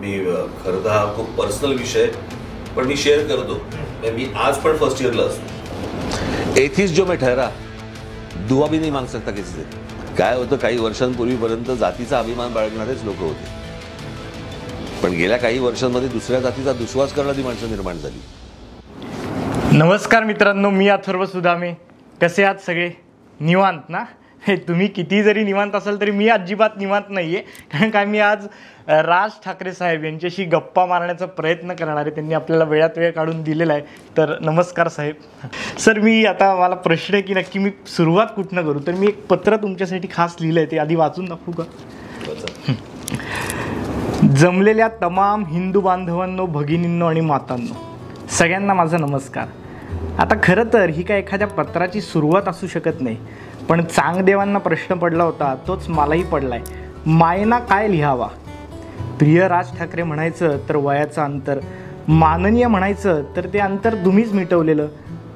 मी खरं तर हा खूप पर्सनल विषय, पण मी शेअर करतो. मी आज पण फर्स्ट इयरला असतो. एथिस्ट जो मैं ठहरा दुआ भी नहीं मांग सकता किसी से. काय होतं, काही वर्षांपूर्वीपर्यंत जातीचा अभिमान बाळगणारेच लोक होते, पण गेल्या काही वर्षांमध्ये दुसऱ्या जातीचा दुस्वास करणारी माणसं निर्माण झाली. नमस्कार मित्रांनो, मी अथर्व सुदामे. कसे आहात सगळे? निवांत ना? तुम्ही किती जरी निवांत असाल तरी मी अजिबात निवांत नाही आहे. कारण काय, मी आज राज ठाकरे साहेब यांच्याशी गप्पा मारण्याचा प्रयत्न करणार आहे. त्यांनी आपल्याला वेळात वेळ काढून दिलेला आहे. तर नमस्कार साहेब. सर, मला प्रश्न आहे की नक्की मी सुरुवात कुठनं करू? तर मी एक पत्र तुमच्यासाठी खास लिहिलं आहे, ते आधी वाचून दाखवू का? जमलेल्या तमाम हिंदू बांधवांनो, भगिनींनो आणि मातांनो, सगळ्यांना माझा नमस्कार. आता खरं तर ही काय एखाद्या पत्राची सुरुवात असू शकत नाही, पण चांगदेवांना प्रश्न पडला होता, तोच मलाही पडलाय. मायना काय लिहावा? प्रिय राज ठाकरे म्हणायचं तर वयाचं अंतर, माननीय म्हणायचं तर ते अंतर तुम्हीच मिटवलेलं.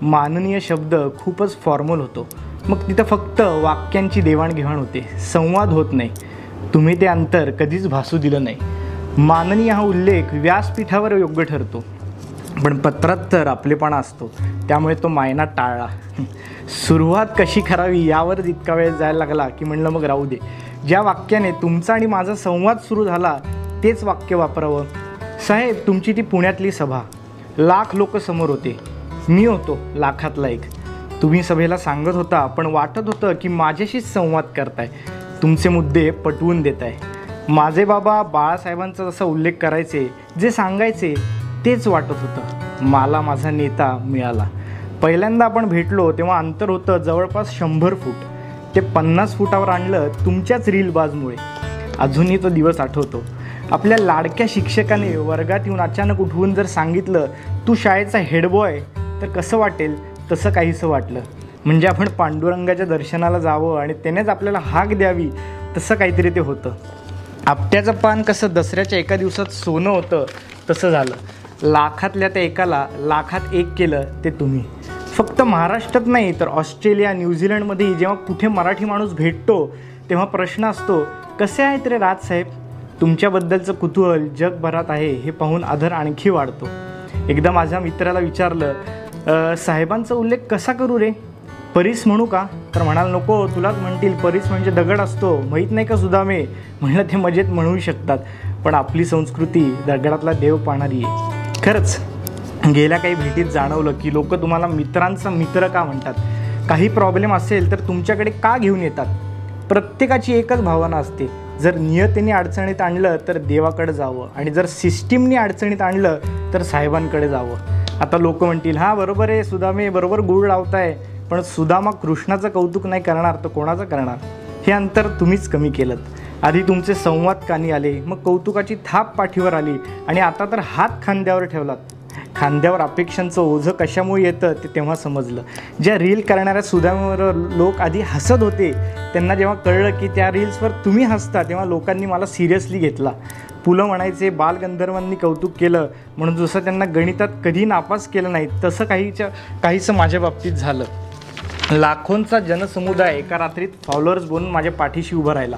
माननीय शब्द खूपच फॉर्मल होतो, मग तिथं फक्त वाक्यांची देवाणघेवाण होते, संवाद होत नाही. तुम्ही ते अंतर कधीच भासू दिलं नाही. माननीय हा उल्लेख व्यासपीठावर योग्य ठरतो, पण पत्रात तर आपलेपणा असतो, त्यामुळे तो मायना टाळला. सुरुवात कशी करावी यावर इतका वेळ जायला लागला की म्हणलं मग राहू दे. ज्या वाक्याने तुमचा आणि माझा संवाद सुरू झाला तेच वाक्य वापरावं. साहेब, तुमची ती पुण्यातली सभा, लाख लोक समोर होते, मी होतो लाखातला एक. तुम्ही सभेला सांगत होता, पण वाटत होतं की माझ्याशीच संवाद करताय, तुमचे मुद्दे पटवून देताय. माझे बाबा बाळासाहेबांचा जसा उल्लेख करायचे, जे सांगायचे तेच वाटत होतं. मला माझा नेता मिळाला. पहिल्यांदा आपण भेटलो तेव्हा अंतर होतं जवळपास 100 फूट. ते 50 फुटावर आणलं तुमच्याच रीलबाजमुळे. अजूनही तो दिवस आठवतो. आपल्या लाडक्या शिक्षकाने वर्गात येऊन अचानक उठवून जर सांगितलं, तू शाळेचा हेडबॉय, तर कसं वाटेल? तसं काहीसं वाटलं. म्हणजे आपण पांडुरंगाच्या दर्शनाला जावं आणि त्यानेच आपल्याला हाक द्यावी, तसं काहीतरी ते होतं. आपट्याचं पान कसं दसऱ्याच्या एका दिवसात सोनं होतं, तसं झालं. लाखातल्या त्या एकाला लाखात एक केलं ते तुम्ही. फक्त महाराष्ट्रात नाही तर ऑस्ट्रेलिया, न्यूझीलंडमध्येही जेव्हा कुठे मराठी माणूस भेटतो तेव्हा प्रश्न असतो, कसे आहेत रे राजसाहेब? तुमच्याबद्दलचं कुतूहल जगभरात आहे हे पाहून आदर आणखी वाढतो. एकदा माझ्या मित्राला विचारलं, साहेबांचा उल्लेख कसा करू रे? परीस म्हणू का? तर म्हणाल, नको, तुलाच म्हणतील परीस म्हणजे दगड असतो, माहीत नाही का सुदामे? म्हणलं, ते मजेत म्हणू शकतात, पण आपली संस्कृती दगडातला देव पाहणारी आहे. खरंच गेल्या काही भेटीत जाणवलं की लोक तुम्हाला मित्रांचा मित्र का म्हणतात. काही प्रॉब्लेम असेल तर तुमच्याकडे का घेऊन येतात? प्रत्येकाची एकच भावना असते, जर नियतीने अडचणीत आणलं तर देवाकडे जावं, आणि जर सिस्टीमने अडचणीत आणलं तर साहेबांकडे जावं. आता लोक म्हणतील, हां बरोबर आहे सुदामे, बरोबर गुळ लावताय, पण सुदामा कृष्णाचं कौतुक नाही करणार तर कोणाचं करणार? हे अंतर तुम्हीच कमी केलं. आधी तुमचे संवाद कानी आले, मग कौतुकाची थाप पाठीवर आली, आणि आता तर हात खांद्यावर ठेवलात. खांद्यावर अपेक्षांचं ओझं कशामुळे येतं ते तेव्हा समजलं. ज्या रील करणाऱ्या सुदामावर लोक आधी हसत होते, त्यांना जेव्हा कळलं की त्या रील्सवर तुम्ही हसता, तेव्हा लोकांनी मला सिरियसली घेतला. पुलं म्हणायचे, बालगंधर्वांनी कौतुक केलं म्हणून जसं त्यांना गणितात कधी नापास केलं नाही, तसं काहीसं माझ्या बाबतीत झालं. लाखोंचा जनसमुदाय एका रात्रीत फॉलोअर्स बनून माझ्या पाठीशी उभं राहिला.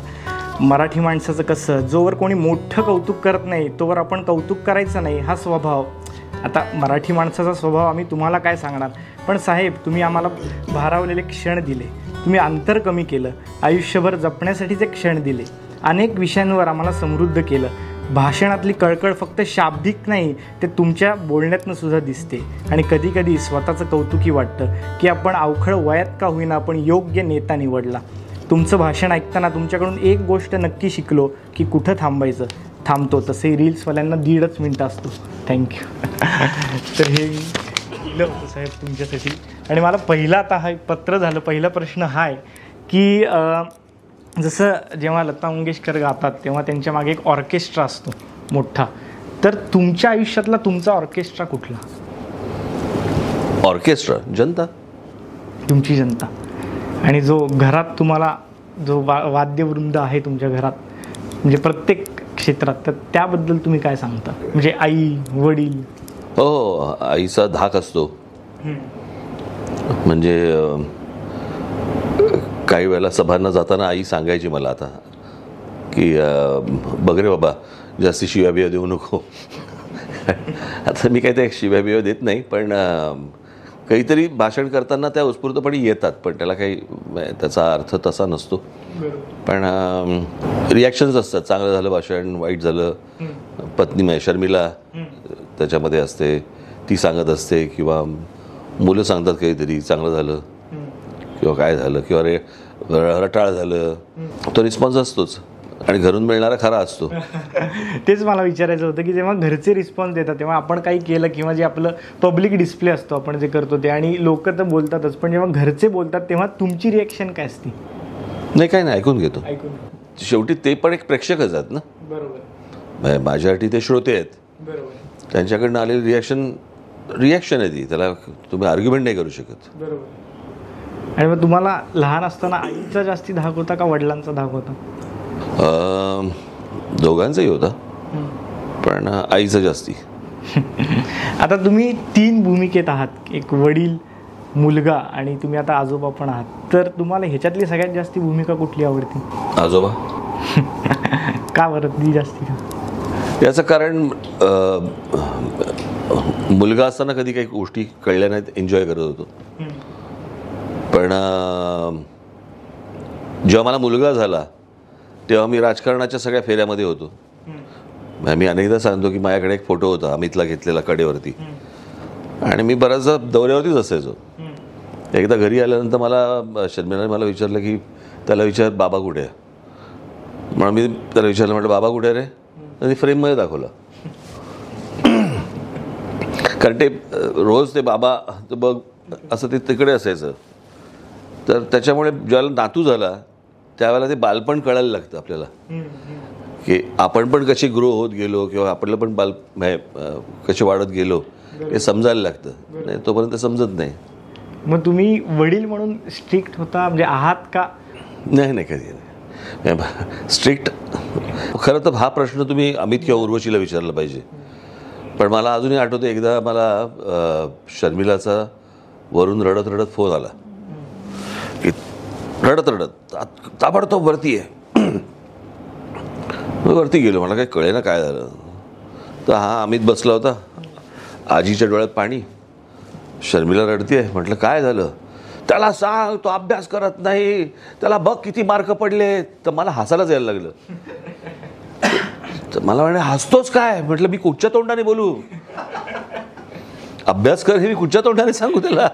मराठी माणसाचं कसं, जोवर कोणी मोठं कौतुक करत नाही तोवर आपण कौतुक करायचं नाही, हा स्वभाव. आता मराठी माणसाचा स्वभाव आम्ही तुम्हाला काय सांगणार, पण साहेब, तुम्ही आम्हाला भारावलेले क्षण दिले, तुम्ही अंतर कमी केलं, आयुष्यभर जपण्यासाठीचे क्षण दिले, अनेक विषयांवर आम्हाला समृद्ध केलं. भाषणातली कळकळ फक्त शाब्दिक नाही, ते तुमच्या बोलण्यातनं सुद्धा दिसते. आणि कधी कधी स्वतःचं कौतुकी वाटतं की आपण अवखळ वयात का होईना आपण योग्य नेता निवडला. तुमचं भाषण ऐकताना तुमच्याकडून एक गोष्ट नक्की शिकलो की कुठं थांबायचं. थांबतो तसे रील्सवाल्यांना 1.5 मिनटं असतो. थँक्यू. तर हे लिहिलं होतं साहेब तुमच्यासाठी. आणि मला पहिला, आता हा पत्र झालं, पहिला प्रश्न हा आहे की जसं जेव्हा लता मंगेशकर गातात तेव्हा त्यांच्या मागे एक ऑर्केस्ट्रा असतो मोठा, तर तुमच्या आयुष्यातला तुमचा ऑर्केस्ट्रा कुठला? ऑर्केस्ट्रा जनता, तुमची जनता. आणि जो घरात तुम्हाला जो वाद्यवृंद आहे तुमच्या घरात, म्हणजे प्रत्येक क्षेत्रात, तर त्याबद्दल तुम्ही काय सांगता? म्हणजे आई, वडील? हो, आईचा धाक असतो. म्हणजे काही वेळेला सभांना जाताना आई सांगायची मला आता की बघ रे बाबा, जास्ती शिव्या देऊ नको. आता मी काही ते शिव्या देत नाही, पण काहीतरी भाषण करताना त्या उत्स्फूर्तपणे येतात, पण त्याला काही त्याचा अर्थ तसा नसतो. पण रिॲक्शन्स असतात, चांगलं झालं भाषण, वाईट झालं. पत्नी शर्मिला त्याच्यामध्ये असते, ती सांगत असते, किंवा मुलं सांगतात काहीतरी चांगलं झालं किंवा काय झालं किंवा रटाळ झालं, तो रिस्पॉन्स असतोच आणि घरून मिळणारा खरा असतो. तेच मला विचारायचं होतं की जेव्हा घरचे रिस्पॉन्स देतात तेव्हा आपण काही केलं किंवा जे आपलं पब्लिक डिस्प्ले असतो आपण जे करतो ते, आणि लोक तर बोलतातच, पण जेव्हा घरचे बोलतात तेव्हा तुमची रिॲक्शन काय असते? नाही, काही नाही, ऐकून घेतो. शेवटी ते पण एक प्रेक्षकच आहेत ना. बरोबर. माझ्यासाठी ते श्रोते आहेत. बरोबर. त्यांच्याकडनं आलेली रिॲक्शन आहे ती, त्याला तुम्ही आर्ग्युमेंट नाही करू शकत. बरोबर. आणि मग तुम्हाला लहान असताना आईचा जास्ती धाक होता का वडिलांचा धाक होता? दोघांचाही होता, पण आईचा जास्ती. आता तुम्ही 3 भूमिकेत आहात, एक वडील, मुलगा आणि तुम्ही आता आजोबा पण आहात, तर तुम्हाला ह्याच्यातली सगळ्यात जास्ती भूमिका कुठली आवडते? आजोबा. का बरं ती जास्ती का? याचं कारण मुलगा असताना कधी काही गोष्टी कळल्या नाहीत, एन्जॉय करत होतो. पण जेव्हा मला मुलगा झाला तेव्हा मी राजकारणाच्या सगळ्या फेऱ्यामध्ये होतो. मी अनेकदा सांगतो की माझ्याकडे एक फोटो होता अमितला घेतलेला कडेवरती, आणि मी बराचसा दौऱ्यावरतीच असायचो. एकदा घरी आल्यानंतर मला शर्मिलाने मला विचारलं की त्याला विचार बाबा कुठे आहे. म्हणून मी त्याला विचारलं, म्हटलं बाबा कुठे रे? आणि फ्रेममध्ये दाखवलं. कारण ते रोज ते बाबा बघ असं ते तिकडे असायचं. तर त्याच्यामुळे ज्यावेळेला नातू झाला त्यावेळेला ते बालपण कळायला लागतं आपल्याला, की आपण पण कशी ग्रो होत गेलो किंवा आपल्याला पण कसे वाढत गेलो हे समजायला लागतं. नाही तोपर्यंत समजत नाही. मग तुम्ही वडील म्हणून स्ट्रिक्ट होता म्हणजे आहात का? नाही, कधी नाही स्ट्रिक्ट. खरं तर हा प्रश्न तुम्ही अमित किंवा उर्वशीला विचारला पाहिजे. पण मला अजूनही आठवतं, एकदा मला शर्मिलाचा वरून रडत रडत फोन आला की रडत ताबडतोब वरती आहे. वरती गेलो, मला काही कळे ना काय झालं. तर हा अमित बसला होता, आजीच्या डोळ्यात पाणी, शर्मिला रडतीये. म्हटलं काय झालं? त्याला सांग तो अभ्यास करत नाही, त्याला बघ किती मार्क पडले. तर मला हसायलाच यायला लागलं. तर मला म्हणे हसतोच काय? म्हटलं मी कुठच्या तोंडाने बोलू? अभ्यास कर हे मी कुठच्या तोंडाने सांगू त्याला?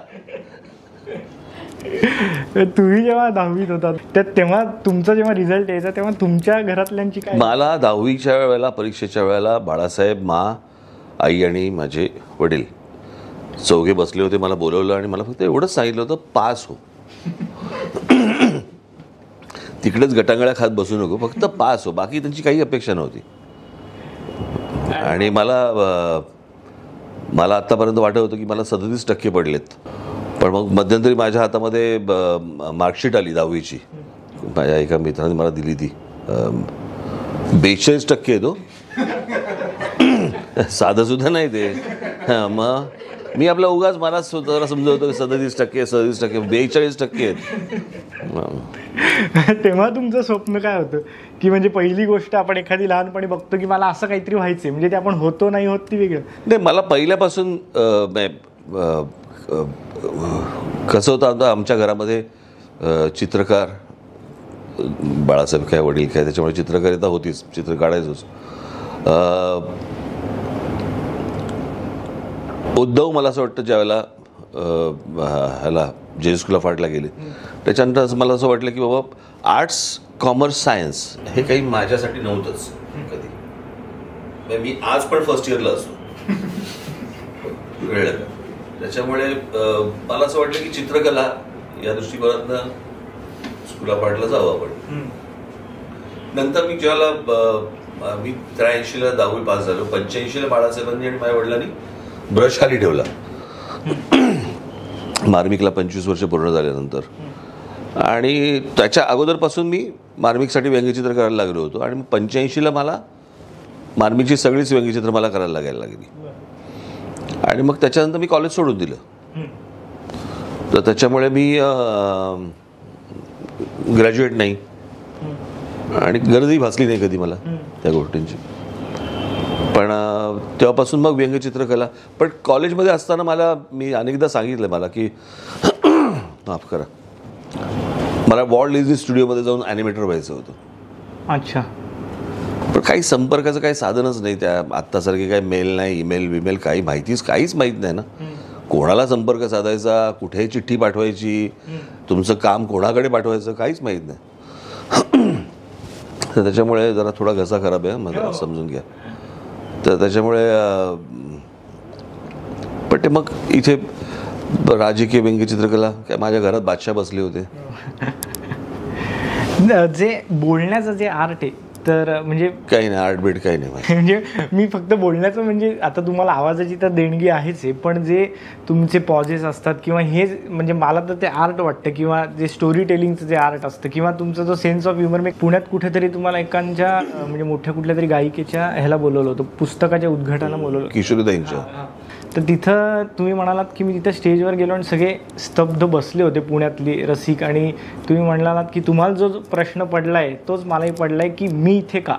तुम्ही जेव्हा 10वीत होता तेव्हा तुमचा जेव्हा रिझल्ट यायचा तेव्हा तुमच्या घरातल्यांची काय? मला 10वीच्या वेळेला, परीक्षेच्या वेळेला बाळासाहेब, मा, आई आणि माझे वडील चौघे बसले होते. मला बोलवलं आणि मला फक्त एवढंच सांगितलं होतं, पास हो. तिकडेच गटांगळ्या खात बसू नको, फक्त पास हो. बाकी त्यांची काही अपेक्षा नव्हती. आणि मला आत्तापर्यंत वाटत होतं की मला 37% पडलेत. पण मग मध्यंतरी माझ्या हातामध्ये मार्कशीट आली 10वीची. माझ्या एका मित्राने मला दिली ती. 42% आहे तो. साधं सुद्धा नाही ते. हां, मग मी आपला उगाच मला स्वतःला समजवतो 37%, 42% आहेत. तेव्हा तुमचं स्वप्न काय होतं? की म्हणजे पहिली गोष्ट आपण एखादी लहानपणी बघतो की मला असं काहीतरी व्हायचंय, म्हणजे ते आपण होतो नाही होत ती वेगळं. नाही, मला पहिल्यापासून कसं होतं, आमच्या घरामध्ये चित्रकार बाळासाहेब काय, वडील काय, त्याच्यामुळे चित्रकारिता होतीच, चित्र काढायचोच. उद्धव मला असं वाटतं ज्यावेळेला ह्याला जे स्कूल ऑफ आर्टला गेले त्याच्यानंतर मला असं वाटलं की बाबा आर्ट्स, कॉमर्स, सायन्स हे काही माझ्यासाठी नव्हतंच कधी. मी आज पण फर्स्ट इयरला असतो, कळलं का? त्याच्यामुळे मला असं वाटलं की चित्रकला या दृष्टिकोनातनं स्कूल ऑफ आर्टला जावं आपण. नंतर मी ज्यावेळेला मी 83ला 10वी पास झालो, 85ला बाळासाहेबांनी आणि माझ्या वडिलांनी ब्रश खाली ठेवला. मार्मिकला 25 वर्ष पूर्ण झाल्यानंतर. आणि त्याच्या अगोदरपासून मी मार्मिकसाठी व्यंगचित्र करायला लागलो होतो. आणि 85ला मला मार्मिकची सगळीच व्यंगचित्र मला करायला लागायला लागली. आणि मग त्याच्यानंतर मी कॉलेज सोडून दिलं. तर त्याच्यामुळे मी ग्रॅज्युएट नाही आणि गरजही भासली नाही कधी मला त्या गोष्टींची. तेव्हापासून मग व्यंगचित्रकला. पण कॉलेजमध्ये असताना मी अनेकदा सांगितलं मला की माफ करा, मला वॉल्ट डिझनी स्टुडिओमध्ये जाऊन ॲनिमेटर व्हायचं होतं. अच्छा. पण काही संपर्काचं काही साधनच नाही. त्या आत्तासारखे काही मेल नाही, ईमेल काही काहीच माहीत नाही ना. कोणाला संपर्क साधायचा, कुठे चिठ्ठी पाठवायची, तुमचं काम कोणाकडे पाठवायचं, काहीच माहीत नाही. तर त्याच्यामुळे जरा थोडा घसा खराब आहे, मला समजून घ्या. तर त्याच्यामुळे पण ते मग इथे राजकीय व्यंगचित्रकला काय, माझ्या घरात बादशाह बसले होते. जे बोलण्याचं जे आर्ट आहे, तर म्हणजे काही नाही, आर्टबीट काही नाही. म्हणजे मी फक्त बोलण्याचं, म्हणजे आता तुम्हाला आवाजाची तर देणगी आहेच आहे, पण जे तुमचे पॉजेस असतात किंवा हे म्हणजे मला तर ते आर्ट वाटतं, किंवा जे स्टोरी टेलिंगचं जे आर्ट असतं, किंवा तुमचा जो सेन्स ऑफ ह्युमर. मी पुण्यात कुठेतरी तुम्हाला एकांच्या म्हणजे मोठ्या कुठल्या तरी गायिकेच्या ह्याला बोलवलं होतं, पुस्तकाच्या उद्घाटनाला बोलवलं, किशोरीताईंच्या. तर तिथं तुम्ही म्हणालात की मी तिथं स्टेजवर गेलो आणि सगळे स्तब्ध बसले होते पुण्यातली रसिक, आणि तुम्ही म्हणालात की तुम्हाला जो प्रश्न पडला आहे तोच मलाही पडला आहे की मी इथे का.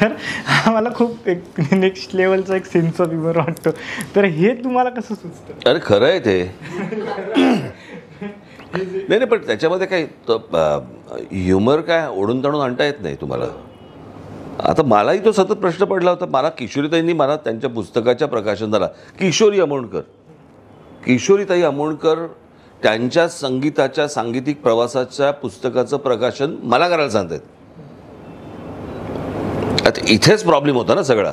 तर हा मला खूप एक नेक्स्ट लेवलचा एक सेन्स ऑफ ह्युमर वाटतो. तर हे तुम्हाला कसं सुचतं? अरे खरं आहे ते. नाही, पण त्याच्यामध्ये काही ह्युमर काय ओढून ताणून आणता येत नाही तुम्हाला. आता मलाही तो सतत प्रश्न पडला होता. मला किशोरीताईंनी मला त्यांच्या पुस्तकाच्या प्रकाशनाला, किशोरीताई अमोणकर त्यांच्या संगीताच्या सांगीतिक प्रवासाच्या पुस्तकाचं प्रकाशन मला करायला सांगतात. आता इथेच प्रॉब्लेम होता ना सगळा.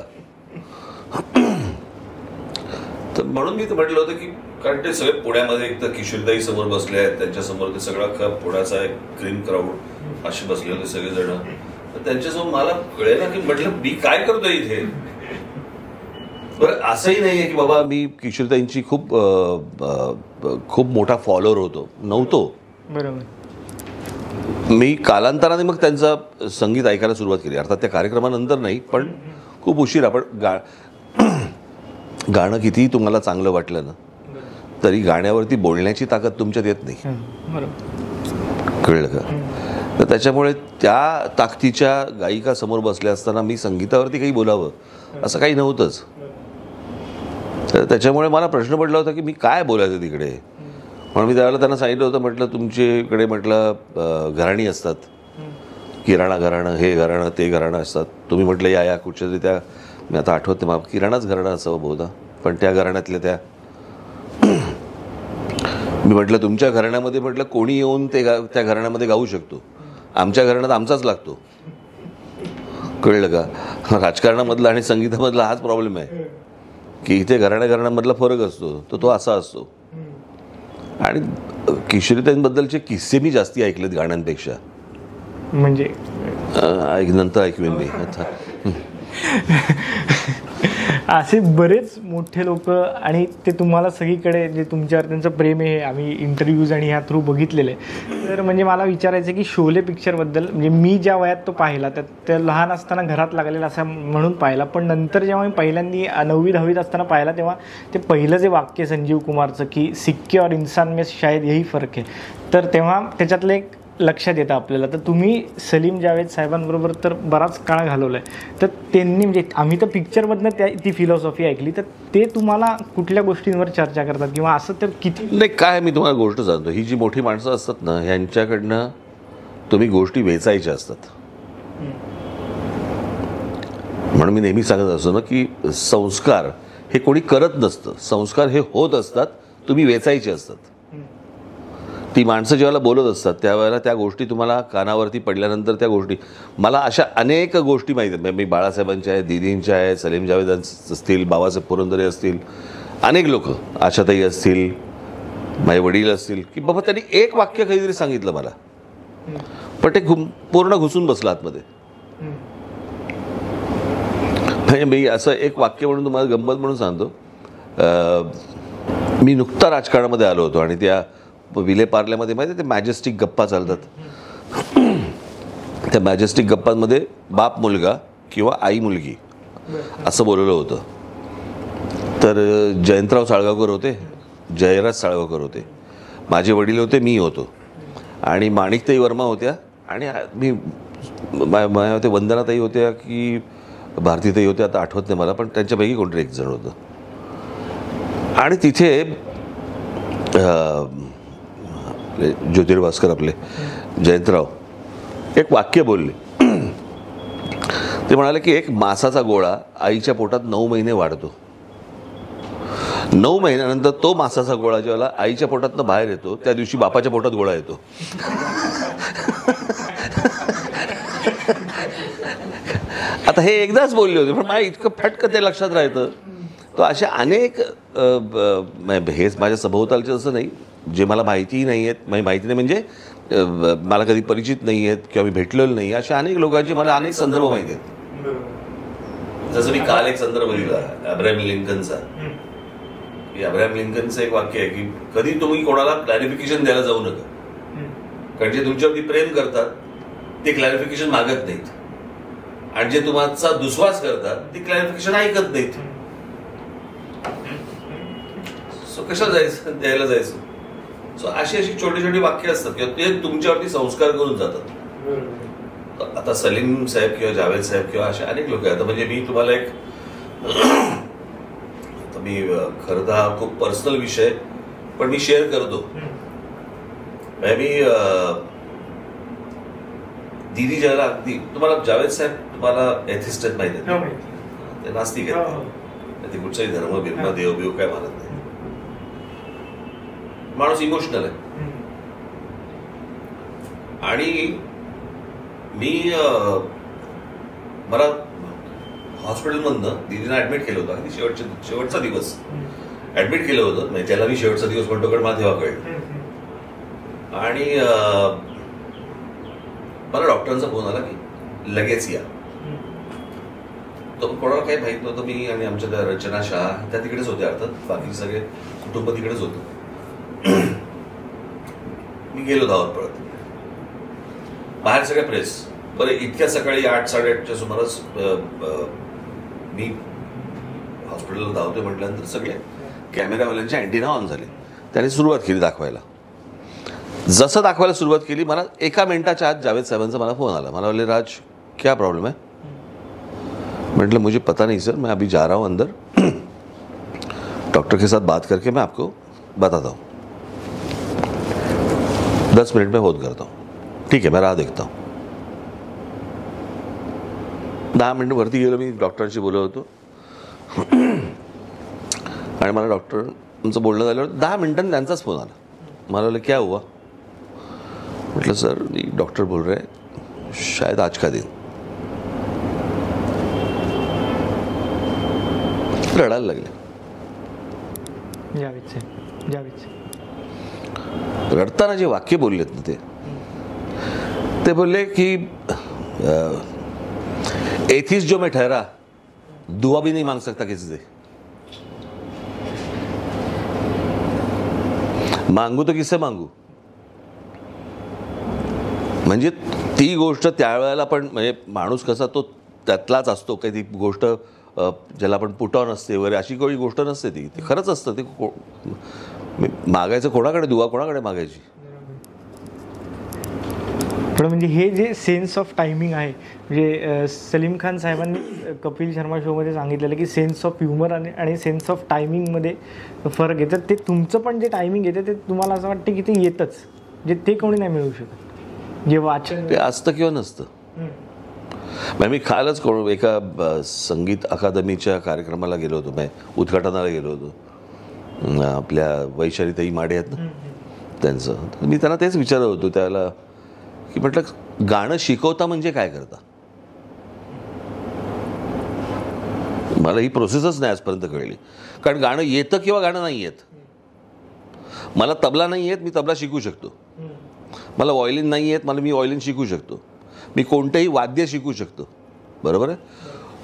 तर म्हणून मी तर म्हटलं होतं की कारण ते सगळे पुण्यामध्ये एक तर किशोरीताई समोर बसले आहेत, त्यांच्यासमोर ते सगळा पुण्याचा एक क्रीम क्राऊड असे बसले होते सगळेजण. त्यांच्यासमोर मला कळेल ना की म्हटलं मी काय करतोय इथे. बरं, असंही नाहीये की बाबा मी किशोरीताईंची खूप मोठा फॉलोअर नव्हतो. बरोबर. मी कालांतराने मग त्यांचं संगीत ऐकायला सुरुवात केली. अर्थात त्या कार्यक्रमानंतर नाही, पण खूप उशिरा. पण गाणं कितीही तुम्हाला चांगलं वाटलं ना तरी गाण्यावरती बोलण्याची ताकद तुमच्यात येत नाही. कळलं का? तर त्याच्यामुळे त्या ताकदीच्या गायिका समोर बसल्या असताना मी संगीतावरती काही बोलावं असं काही नव्हतंच. तर त्याच्यामुळे मला प्रश्न पडला होता की मी काय बोलायचं तिकडे. म्हणून मी त्यावेळेला त्यांना सांगितलं होतं, म्हटलं तुमच्याकडे म्हटलं घराणी असतात, किराणा घराणं, हे घराणं ते घराणं असतात. तुम्ही म्हटलं या कुठच्या तरी त्या, मी आता आठवत नाही, किराणाच घराणं असावं बहुधा, पण त्या घराण्यातल्या त्या मी म्हटलं तुमच्या घराण्यामध्ये म्हटलं कोणी येऊन त्या घराण्यामध्ये गाऊ शकतो, आमच्या घराण्यात आमचाच लागतो. कळलं का? राजकारणामधला आणि संगीतामधला हाच प्रॉब्लेम आहे की इथे घराण्यामधला फरक असतो तो असा असतो. आणि किशोरीताईंबद्दलचे किस्से मी जास्ती ऐकलेत गाण्यांपेक्षा. म्हणजे नंतर ऐकवेन मी. असे बरेच मोठे लोक, आणि ते तुम्हाला सगळीकडे जे तुमच्यावर त्यांचं प्रेम आहे आम्ही इंटरव्ह्यूज आणि ह्या थ्रू बघितलेलं आहे. तर म्हणजे मला विचारायचं की शोले पिक्चरबद्दल, म्हणजे मी ज्या वयात तो पाहिला त्या लहान असताना घरात लागलेला असा म्हणून पाहिला, पण नंतर जेव्हा मी पहिल्यांदा 9वी-10वीत असताना पाहिला तेव्हा ते पहिलं जे वाक्य संजीव कुमारचं की सिक्के और इंसान में शायद यही फरक आहे, तर तेव्हा त्याच्यातलं एक लक्षात येतं आपल्याला. तर तुम्ही सलीम जावेद साहेबांबरोबर तर बराच काळ घालवला आहे, तर त्यांनी म्हणजे आम्ही तर पिक्चरमधनं ती फिलॉसॉफी ऐकली, तर ते तुम्हाला कुठल्या गोष्टींवर चर्चा करतात किंवा असं तर किती? नाही, काय मी तुम्हाला गोष्ट सांगतो, ही जी मोठी माणसं असतात ना ह्यांच्याकडनं तुम्ही गोष्टी वेचायच्या असतात. म्हणून मी नेहमी सांगत असतो ना की संस्कार हे कोणी करत नसतं, संस्कार हे होत असतात, तुम्ही वेचायचे असतात. ती माणसं जेव्हा बोलत असतात त्यावेळेला त्या गोष्टी तुम्हाला कानावरती पडल्यानंतर त्या गोष्टी, मला अशा अनेक गोष्टी माहीत आहेत. मी बाळासाहेबांच्या आहेत, दीदींच्या आहेत, सलीम जावेद असतील, बाबासाहेब पुरंदरे असतील, अनेक लोक, आशाताई असतील, माझे वडील असतील, की बाबा त्यांनी एक वाक्य काहीतरी सांगितलं मला, पण ते पूर्ण घुसून बसलं आतमध्ये. म्हणजे मी असं एक वाक्य म्हणून तुम्हाला गंमत म्हणून सांगतो. मी नुकता राजकारणामध्ये आलो होतो आणि त्या विलेपार्ल्यामध्ये माहिती आहे ते मॅजेस्टिक गप्पा चालतात. त्या मॅजेस्टिक गप्पांमध्ये बाप मुलगा किंवा आई मुलगी असं बोलवलं होतं. तर जयंतराव साळगावकर होते, जयराज साळगावकर होते, माझे वडील होते, मी होतो, आणि माणिकताई वर्मा होत्या, आणि मी होते, वंदनाताई होत्या, की भारतीताई होते, आता आठवत नाही मला, पण त्यांच्यापैकी कोणतरी एक जण होतं. आणि तिथे ज्योतिर्भास्कर आपले जयंतराव एक वाक्य बोलले. ते म्हणाले की एक मासाचा गोळा आईच्या पोटात 9 महिने वाढतो. 9 महिन्यानंतर तो मासाचा गोळा जेव्हा आईच्या पोटातनं बाहेर येतो त्या दिवशी बापाच्या पोटात गोळा येतो. आता हे एकदाच बोलले होते, पण मला इतकं फटकं ते लक्षात राहतं. तो अशा अनेक हेच माझ्या सभोवतालचे असं नाही जे मला माहितीही नाही आहेत, माहिती नाही म्हणजे मला कधी परिचित नाही आहेत किंवा मी भेटलेलो नाही, अशा अनेक लोकांचे मला अनेक संदर्भ माहिती आहेत. जसं मी काल एक संदर्भ लिहिला अब्राहम लिंकनचा. अब्राहम लिंकनचं एक वाक्य आहे की कधी तुम्ही कोणाला क्लॅरिफिकेशन द्यायला जाऊ नका, कारण जे तुमच्यावरती प्रेम करतात ते क्लॅरिफिकेशन मागत नाहीत, आणि जे तुमचा दुस्वास करतात ते क्लॅरिफिकेशन ऐकत नाहीत. सो कशा जायचं, द्यायला जायचं. सो अशी छोटी छोटी वाक्य असतात किंवा ते तुमच्यावरती संस्कार करून जातात. आता सलीम साहेब किंवा जावेद साहेब किंवा असे अनेक लोक आहेत. म्हणजे मी तुम्हाला एक मी खरं तर हा खूप पर्सनल विषय पण मी शेअर करतो. मी दीदी ज्याला अगदी तुम्हाला जावेद साहेब तुम्हाला एथिस्ट आहेत माहिती आहे, ते नास्तिक आहेत, ते कुठचाही धर्म बिर्म देव काय मानत नाही. माणूस इमोशनल आहे. आणि मी मला हॉस्पिटलमधनं दीदीनं ऍडमिट केलं होतं. अगदी शेवटचा दिवस ऍडमिट केलं होतं. म्हणजे त्याला मी शेवटचा दिवस म्हणतो कारण मला तेव्हा कळलं. आणि मला डॉक्टरांचा फोन आला की लगेच या. तो कोणाला काही माहित नव्हतं. मी आणि आमच्या त्या रचना शाह त्या तिकडेच होत्या, अर्थात बाकी सगळे कुटुंब तिकडेच होतं. मी गेलो धावत पळत. बाहेर सगळ्या प्रेस. बरं इतक्या सकाळी 8-8:30च्या सुमारास मी हॉस्पिटलला धावतोय म्हटल्यानंतर सगळे कॅमेरावाल्यांच्या अँटिना ऑन झाले. त्याने सुरुवात केली दाखवायला. जसं दाखवायला सुरुवात केली मला 1 मिनिटाच्या आत जावेद साहेबांचा मला फोन आला. मला बोले राज क्या प्रॉब्लम है? म्हटलं मुझे पता नहीं सर, मैं अभी जा रहा हूँ अंदर, डॉक्टर के साथ बात करके मैं आपको बताता हूँ, 10 मिनट में फोन करता हूँ. ठीक है, मैं राह देखता हूँ. 10 मिनिट वरती गेलो. मी डॉक्टरांशी बोलत होतो आणि मला डॉक्टरांचं बोलणं झाल्यावर 10 मिनिटांनी त्यांचाच फोन आला. मला बोले क्या हुआ? म्हटलं सर डॉक्टर बोल रहे हैं शायद आज का दिन. रडायला लागले. रडताना जे वाक्य बोललेत ना ते बोलले की एथिस्ट जो मैं ठहरा दुआ भी नहीं मांग सकता किसी से, मांगू तो किससे मांगू. म्हणजे ती गोष्ट त्यावेळेला पण म्हणजे माणूस कसा तो त्यातलाच असतो. काही ती गोष्ट ज्याला आपण पुट ऑन असते वगैरे अशी काही गोष्ट नसते. ती खरंच असतं. ते मागायचं कोणाकडे, दुवा कोणाकडे मागायची. पण म्हणजे हे जे सेन्स ऑफ टायमिंग आहे, म्हणजे सलीम खान साहेबांनी कपिल शर्मा शोमध्ये सांगितलेलं की सेन्स ऑफ ह्युमर आणि सेन्स ऑफ टायमिंगमध्ये फरक येतात. ते तुमचं पण जे टायमिंग येतं ते तुम्हाला असं वाटतं की ते येतच, जे ते कोणी नाही मिळू शकत. जे वाचन ते असतं किंवा नसतं. मी कालच एका संगीत अकादमीच्या कार्यक्रमाला गेलो होतो. मी उद्घाटनाला गेलो होतो. आपल्या वैशालीताई माडे आहेत ना त्यांचं. मी त्यांना तेच विचारत होतो त्याला की म्हटलं गाणं शिकवता म्हणजे काय करता. मला ही प्रोसेसच नाही आजपर्यंत कळली. कारण गाणं येतं किंवा गाणं नाही येत. मला तबला नाही येत, मी तबला शिकू शकतो. मला व्हायोलिन नाही येत, मी व्हायोलिन शिकू शकतो. मी कोणतंही वाद्य शिकू शकतो. बरोबर आहे.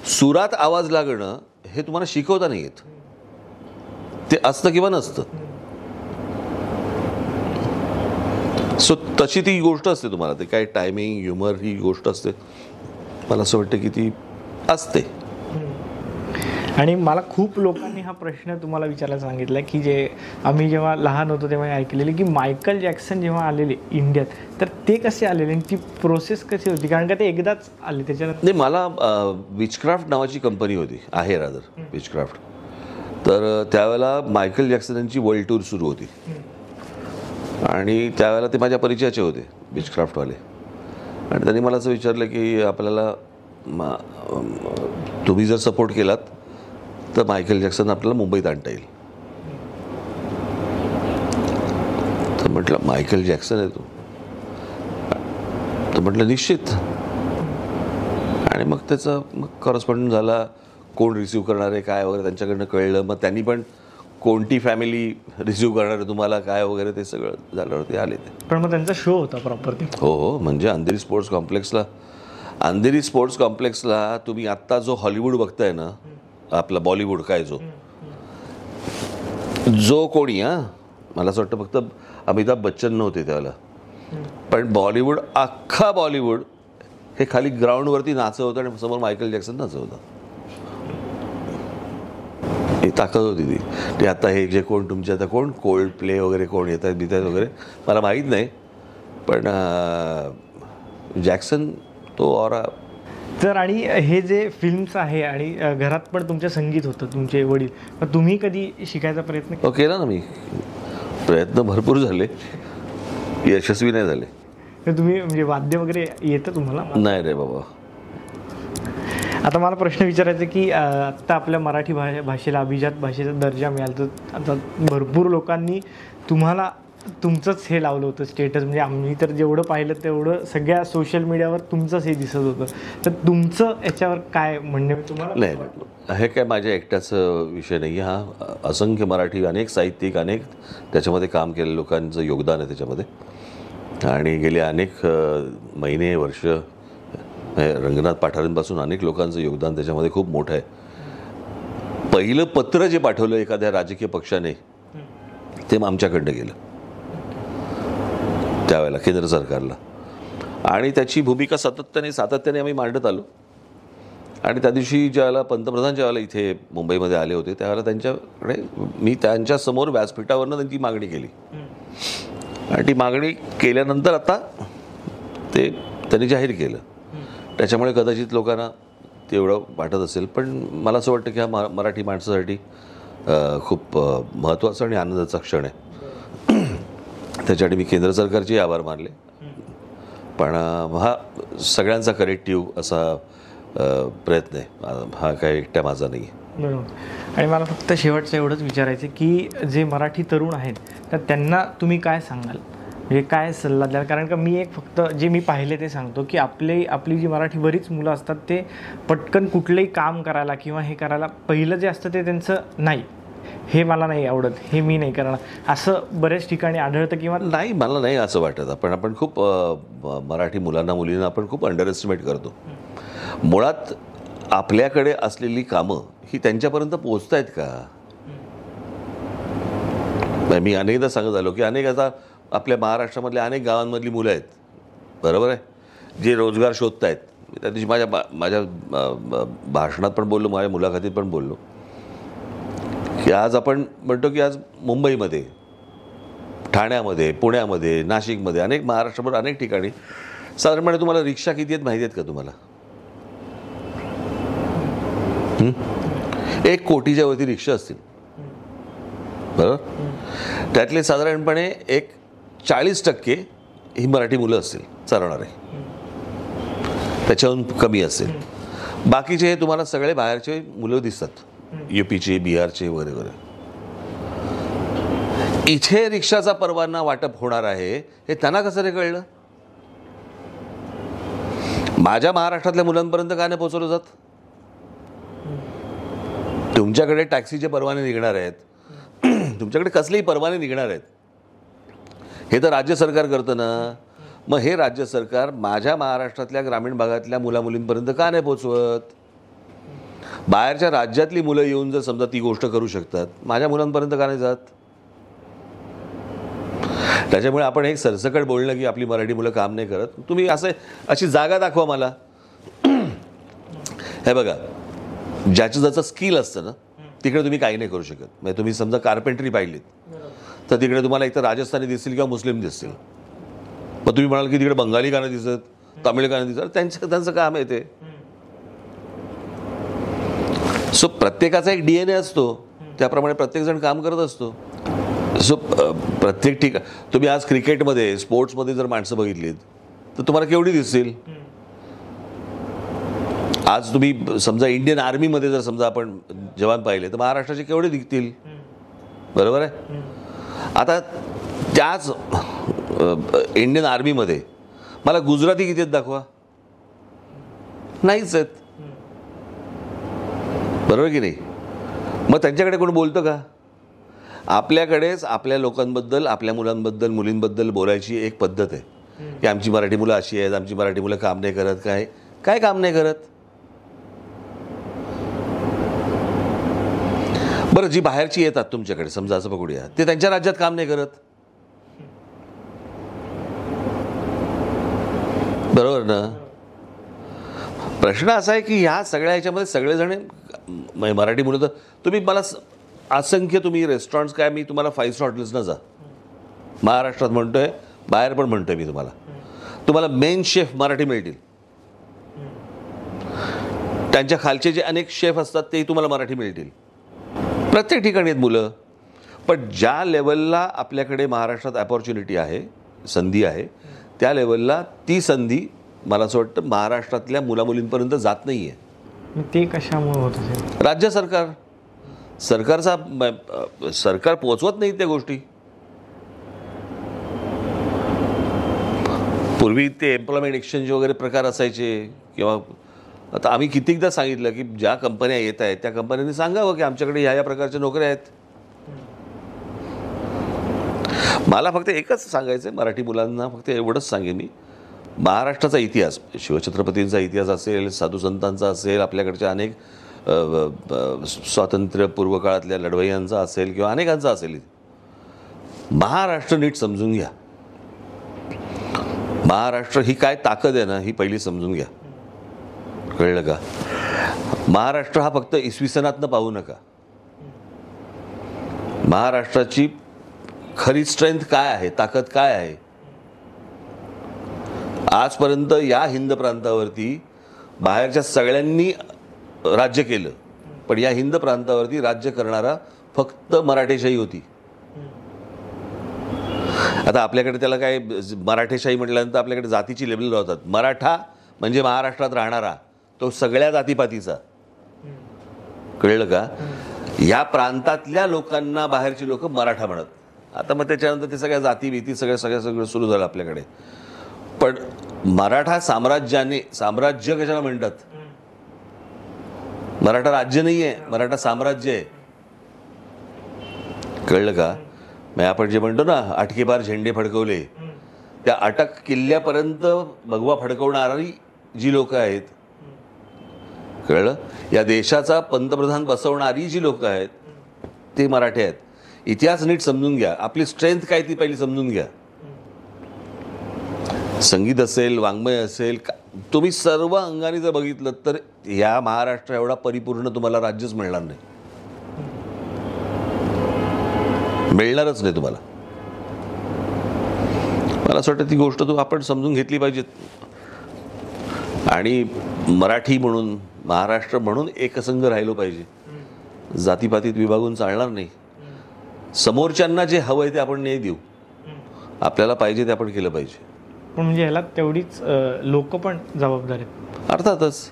सुरात आवाज लागणं हे तुम्हाला शिकवता नाही येत. ते असतं किंवा नसतं. सो तशी ती गोष्ट असते. तुम्हाला ते काय टायमिंग ह्युमर ही गोष्ट असते. मला असं वाटतं की ती असते. आणि मला खूप लोकांनी हा प्रश्न तुम्हाला विचारायला सांगितला की जे आम्ही जेव्हा लहान होतो तेव्हा ऐकलेले की मायकल जॅक्सन जेव्हा आलेले इंडियात तर ते कसे आलेले आणि ती प्रोसेस कशी होती, कारण का ते एकदाच आले त्याच्यानंतर? नाही, मला विचक्राफ्ट नावाची कंपनी होती, आहे रादर विचक्राफ्ट. तर त्यावेळेला मायकल जॅक्सन यांची वर्ल्ड टूर सुरू होती आणि त्यावेळेला ते माझ्या परिचयाचे होते विचक्राफ्टवाले. आणि त्यांनी मला असं विचारलं की आपल्याला तुम्ही जर सपोर्ट केलात तर मायकल जॅक्सन आपल्याला मुंबईत आणता येईल. तर म्हटलं मायकल जॅक्सन आहे तो? तर म्हटलं निश्चित. आणि मग त्याचा करस्पॉन्डंट झाला, कोण रिसिव्ह करणार आहे काय वगैरे त्यांच्याकडनं कळलं. मग त्यांनी पण कोणती फॅमिली रिसिव्ह करणार आहे तुम्हाला काय वगैरे ते सगळं झाल्यावरती आले ते. पण मग त्यांचा शो होता प्रॉपर ते? हो, म्हणजे अंधेरी स्पोर्ट्स कॉम्प्लेक्सला तुम्ही आत्ता जो हॉलिवूड बघताय ना, आपला बॉलिवूड काय जो कोणी मला असं वाटतं फक्त अमिताभ बच्चन नव्हते त्यावेळेला, पण बॉलिवूड, अख्खा बॉलिवूड हे खाली ग्राउंडवरती नाचत होतं आणि समोर मायकल जॅक्सन नाचत होता. ही ताकद होती ती. आता हे जे कोण तुमचे आता कोण कोल्ड प्ले वगैरे कोण येत आहेत बितात वगैरे मला माहीत नाही, पण जॅक्सन तो ऑरा. तर आणि हे जे फिल्म्स आहे आणि घरात पण तुमचं संगीत होतं, तुमचे वडील, मग तुम्ही कधी शिकायचा प्रयत्न केला ना? मी प्रयत्न भरपूर झाले, यशस्वी नाही झाले. तुम्ही म्हणजे वाद्य वगैरे येतं तुम्हाला? नाही रे बाबा. आता मला प्रश्न विचारायचा की आत्ता आपल्या मराठी भाषेला अभिजात भाषेचा दर्जा मिळाला, तर आता भरपूर लोकांनी तुम्हाला तुमचंच हे लावलं होतं स्टेटस. म्हणजे आम्ही तर जेवढं पाहिलं तेवढं सगळ्या सोशल मीडियावर तुमचंच हे दिसत होतं. तर तुमचं याच्यावर काय म्हणणं तुम्हाला? नाही, हे काय माझ्या एकट्याचा विषय नाही. हा असंख्य मराठी अनेक साहित्यिक, अनेक त्याच्यामध्ये काम केलेल्या लोकांचं योगदान आहे त्याच्यामध्ये. आणि गेले अनेक महिने वर्ष रंगनाथ पाठारेंपासून अनेक लोकांचं योगदान त्याच्यामध्ये खूप मोठं आहे. पहिलं पत्र जे पाठवलं एखाद्या राजकीय पक्षाने ते आमच्याकडनं गेलं त्यावेळेला केंद्र सरकारला, आणि त्याची भूमिका सातत्याने आम्ही मांडत आलो. आणि त्या दिवशी ज्यावेळेला पंतप्रधान ज्यावेळेला इथे मुंबईमध्ये आले होते त्यावेळेला त्यांच्याकडे मी त्यांच्यासमोर व्यासपीठावरनं त्यांची मागणी केली. आणि ती मागणी केल्यानंतर आता ते त्यांनी जाहीर केलं. त्याच्यामुळे कदाचित लोकांना ते एवढं वाटत असेल, पण मला असं वाटतं की हा मराठी माणसासाठी खूप महत्त्वाचा आणि आनंदाचा क्षण आहे. त्याच्यासाठी मी केंद्र सरकारचे आभार मानले, पण हा सगळ्यांचा कलेक्टिव्ह असा प्रयत्न आहे, हा काय एकट्या माझा नाही आहे. बरोबर. आणि मला फक्त शेवटचं एवढंच विचारायचं की जे मराठी तरुण आहेत तर त्यांना तुम्ही काय सांगाल, म्हणजे काय सल्ला द्याल? कारण का मी एक फक्त जे मी पाहिले ते सांगतो की आपली जी मराठी बरीच मुलं असतात ते पटकन कुठलंही काम करायला किंवा हे करायला पहिलं जे असतं ते त्यांचं नाही, हे मला नाही आवडत, हे मी नाही करणार, असं बऱ्याच ठिकाणी आढळतं. किंवा नाही, मला नाही असं वाटत. आपण खूप मराठी मुलांना मुलींना आपण खूप अंडर एस्टिमेट करतो. मुळात आपल्याकडे असलेली कामं ही त्यांच्यापर्यंत पोहोचत आहेत का? मी अनेकदा सांगत आलो की अनेक आता आपल्या महाराष्ट्रामधल्या अनेक गावांमधली मुलं आहेत, बरोबर आहे, जे रोजगार शोधत आहेत. त्या दिवशी माझ्या भाषणात पण बोललो, माझ्या मुलाखतीत पण बोललो की आज आपण म्हणतो की आज मुंबईमध्ये, ठाण्यामध्ये, पुण्यामध्ये, नाशिकमध्ये, अनेक महाराष्ट्राभर अनेक ठिकाणी साधारणपणे तुम्हाला रिक्षा किती आहेत माहिती आहेत का तुम्हाला? 1 कोटीच्या वरती रिक्षा असतील, बरोबर. त्यातले साधारणपणे 40% ही मराठी मुलं असतील चालवणारे, त्याच्याहून कमी असेल. बाकीचे हे तुम्हाला सगळे बाहेरचे मुलं दिसतात, UPचे, बिहारचे वगैरे वगैरे. इथे रिक्षाचा परवाना वाटप होणार आहे हे त्यांना कसं रे कळलं? माझ्या महाराष्ट्रातल्या मुलांपर्यंत का नाही पोहोचवलं जात? तुमच्याकडे टॅक्सीचे परवाने निघणार आहेत, तुमच्याकडे कसलेही परवाने निघणार आहेत, हे तर राज्य सरकार करतं ना. मग हे राज्य सरकार माझ्या महाराष्ट्रातल्या ग्रामीण भागातल्या मुलामुलींपर्यंत का नाही पोचवत? बाहेरच्या राज्यातली मुलं येऊन जर समजा ती गोष्ट करू शकतात, माझ्या मुलांपर्यंत का नाही जात? त्याच्यामुळे आपण एक सरसकट बोलणं की आपली मराठी मुलं काम नाही करत, तुम्ही अशी जागा दाखवा मला. हे बघा, ज्याचं स्किल असतं ना तिकडे तुम्ही काही नाही करू शकत. म्हणजे तुम्ही समजा कार्पेंटरी पाहिलीत तर तिकडे तुम्हाला एक तर राजस्थानी दिसतील किंवा मुस्लिम दिसतील, मग तुम्ही म्हणाल की तिकडे बंगाली गाणं दिसत, तामिळ गाणं दिसत, त्यांचं काम आहे ते. सो प्रत्येकाचा एक DNA असतो, त्याप्रमाणे प्रत्येकजण काम करत असतो. सो प्रत्येक ठिकाण तुम्ही आज क्रिकेटमध्ये, स्पोर्ट्समध्ये जर माणसं बघितलीत तर तुम्हाला केवढी दिसतील. आज तुम्ही समजा इंडियन आर्मीमध्ये जर समजा आपण जवान पाहिले तर महाराष्ट्राचे केवढे दिसतील, बरोबर आहे. आता त्याच इंडियन आर्मीमध्ये मला गुजराती किती आहेत दाखवा, नाहीच आहेत, बरोबर की नाही. मग त्यांच्याकडे कोण बोलतं का. आपल्याकडेच आपल्या लोकांबद्दल, आपल्या मुलांबद्दल, मुलींबद्दल बोलायची एक पद्धत आहे की आमची मराठी मुलं अशी आहेत, आमची मराठी मुलं काम नाही करत. काय काम नाही करत. बरं, जी बाहेरची येतात तुमच्याकडे समजा असं पकडूया, ते त्यांच्या राज्यात काम नाही करत, बरोबर ना. प्रश्न असा आहे की ह्या सगळ्या ह्याच्यामध्ये सगळेजण मराठी मुलं, तर तुम्ही मला असंख्य तुम्ही रेस्टॉरंट्स काय, मी तुम्हाला 5 स्टार हॉटेल्सना जा, महाराष्ट्रात म्हणतोय, बाहेर पण म्हणतोय मी तुम्हाला मेन शेफ मराठी मिळतील. त्यांच्या खालचे जे अनेक शेफ असतात तेही तुम्हाला मराठी मिळतील. प्रत्येक ठिकाणी आहेत मुलं. पण ज्या लेवलला आपल्याकडे महाराष्ट्रात अपॉर्च्युनिटी आहे, संधी आहे, त्या लेवलला ती संधी मला असं वाटतं महाराष्ट्रातल्या मुलामुलींपर्यंत जात नाही आहे. ते कशामुळे होत असेल. राज्य सरकार पोहोचवत नाही त्या गोष्टी. पूर्वी ते एम्प्लॉयमेंट एक्सचेंज वगैरे प्रकार असायचे, किंवा आता आम्ही कितीकदा सांगितलं की ज्या कंपन्या येत आहेत त्या कंपन्यांनी सांगावं की आमच्याकडे ह्या प्रकारच्या नोकऱ्या आहेत. मला फक्त एकच सांगायचं आहे मराठी मुलांना, फक्त एवढंच सांगेन मी, महाराष्ट्राचा इतिहास, शिवछत्रपतींचा इतिहास असेल, साधू संतांचा असेल, आपल्याकडच्या अनेक स्वातंत्र्यपूर्व काळातल्या लढवय्यांचा असेल किंवा अनेकांचा असेल, महाराष्ट्र नीट समजून घ्या. महाराष्ट्र ही काय ताकद आहे ना, ही पहिली समजून घ्या, कळलं का. महाराष्ट्र हा फक्त इसवी सनातनं पाहू नका. महाराष्ट्राची खरी स्ट्रेंथ काय आहे, ताकद काय आहे. आजपर्यंत या हिंद प्रांतावरती बाहेरच्या सगळ्यांनी राज्य केलं, पण या हिंद प्रांतावरती राज्य करणारा फक्त मराठेशाही होती. आता आपल्याकडे त्याला काय मराठेशाही म्हटल्यानंतर आपल्याकडे जातीची लेबल लावतात. मराठा म्हणजे महाराष्ट्रात राहणारा, तो सगळ्या जातीपातीचा, कळलं का. या प्रांतातल्या लोकांना बाहेरची लोक मराठा म्हणत. आता मग त्याच्यानंतर ते सगळ्या जाती भीती सगळं सुरू झालं आपल्याकडे. पण मराठा साम्राज्य कशाला म्हणतात. मराठा राज्य नाही आहे, मराठा साम्राज्य आहे, कळलं का. मग आपण जे म्हणतो ना अटकेबार झेंडे फडकवले, त्या अटक किल्ल्यापर्यंत भगवा फडकवणारी जी लोक आहेत, कळलं, या देशाचा पंतप्रधान बसवणारी जी लोक आहेत ते मराठी आहेत. इतिहास नीट समजून घ्या. आपली स्ट्रेंथ काय ती पहिली समजून घ्या. संगीत असेल, वाङ्मय असेल, तुम्ही सर्व अंगाने जर बघितलं तर या महाराष्ट्र एवढा परिपूर्ण तुम्हाला राज्यच मिळणार नाही, मिळणारच नाही तुम्हाला. मला असं वाटतं ती गोष्ट आपण समजून घेतली पाहिजे. आणि मराठी म्हणून, महाराष्ट्र म्हणून एकसंघ राहिलो पाहिजे. जातीपातीत विभागून चालणार नाही. समोरच्यांना जे हवंय ते आपण नाही देऊ, आपल्याला पाहिजे ते आपण केलं पाहिजे. पण म्हणजे ह्याला तेवढीच लोक पण जबाबदार आहेत. अर्थातच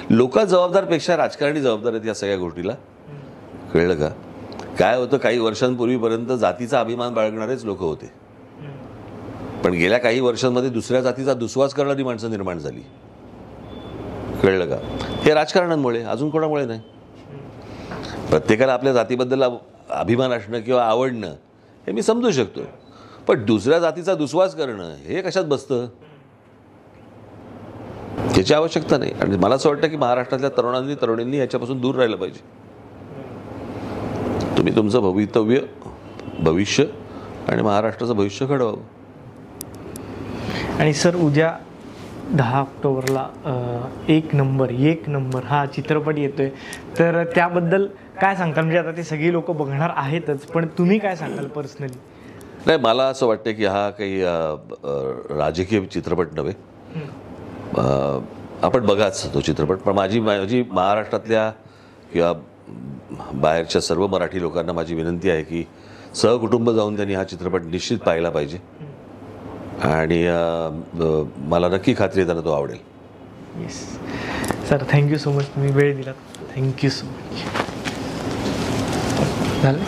लोक जबाबदारपेक्षा राजकारणी जबाबदार आहेत या सगळ्या गोष्टीला, कळलं का. काय होतं, काही वर्षांपूर्वीपर्यंत जातीचा अभिमान बाळगणारेच लोक होते, पण गेल्या काही वर्षांमध्ये दुसऱ्या जातीचा दुस्वास करणारी माणसं निर्माण झाली, कळलं का. हे राजकारणांमुळे, अजून कोणामुळे नाही. प्रत्येकाला आपल्या जातीबद्दल अभिमान असणं किंवा आवडणं हे मी समजू शकतो, पण दुसऱ्या जातीचा दुस्वास करणं हे कशात बसतं, त्याची आवश्यकता नाही. आणि मला असं वाटतं की महाराष्ट्रातल्या तरुणांनी याच्यापासून दूर राहिलं पाहिजे. तुम्ही तुमचं भविष्य आणि महाराष्ट्राचं भविष्य घडवावं. आणि सर, उद्या 10 ऑक्टोबरला एक नंबर हा चित्रपट येतोय, तर त्याबद्दल काय सांगताल. म्हणजे आता ते सगळी लोक बघणार आहेतच, पण तुम्ही काय सांगाल पर्सनली. नाही, मला असं वाटतं की हा काही राजकीय चित्रपट नव्हे. आपण बघाच तो चित्रपट, पण माझी महाराष्ट्रातल्या किंवा बाहेरच्या सर्व मराठी लोकांना माझी विनंती आहे की सहकुटुंब जाऊन त्यांनी हा चित्रपट निश्चित पाहिला पाहिजे. आणि मला नक्की खात्री आहे त्यांना तो आवडेल. Yes sir, thank you so much, तुम्ही वेळ दिलात. Thank you so much. झालं.